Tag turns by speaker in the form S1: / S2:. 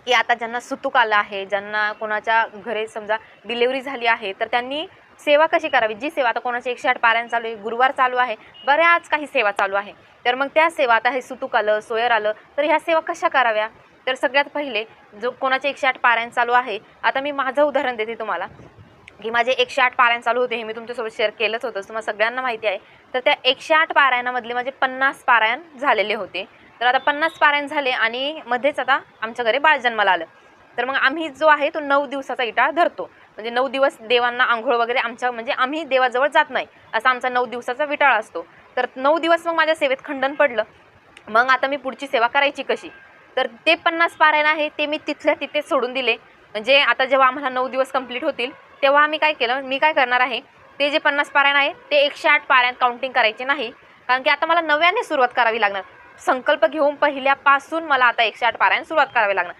S1: की आता ज्यांना सुतूक आलं आहे, ज्यांना कोणाच्या घरी समजा डिलिव्हरी झाली आहे, तर त्यांनी सेवा कशी करावी, जी सेवा आता कोणाची 108 पारायण चालू आहे, गुरुवार चालू आहे, बऱ्याच काही सेवा चालू आहे, तर मग त्या सेवा आता हे सुतूक आलं, सोयर आलं, तर ह्या सेवा कशा कराव्या. तर सगळ्यात पहिले जो कोणाचे 108 पारायण चालू आहे, आता मी माझं उदाहरण देते तुम्हाला की माझे 108 पारायण चालू होते, हे मी तुमच्यासोबत शेअर केलंच होतं, तुम्हाला सगळ्यांना माहिती आहे. तर त्या 108 पारायणामधले माझे 50 पारायण झालेले होते. तर आता 50 पारायण झाले आणि मध्येच आता आमच्या घरी बाळ जन्माला आलं. तर मग आम्ही जो आहे तो 9 दिवसाचा इटाळ धरतो. म्हणजे 9 दिवस देवांना आंघोळ वगैरे आमच्या म्हणजे आम्ही देवाजवळ जात नाही, असा आमचा 9 दिवसाचा विटाळ असतो. तर 9 दिवस मग माझ्या सेवेत खंडन पडलं. मग आता मी पुढची सेवा करायची कशी. तर ते 50 पारायण आहे ते मी तिथल्या तिथे सोडून दिले. म्हणजे आता जेव्हा आम्हाला 9 दिवस कंप्लीट होतील तेव्हा आम्ही काय केलं, मी काय करणार आहे, ते जे 50 पारायण आहे ते 108 पारायण काउंटिंग करायचे नाही, कारण की आता मला नव्याने सुरुवात करावी लागणार. संकल्प घेऊन पहिल्यापासून मला आता 108 पारायण सुरुवात करावी लागणार.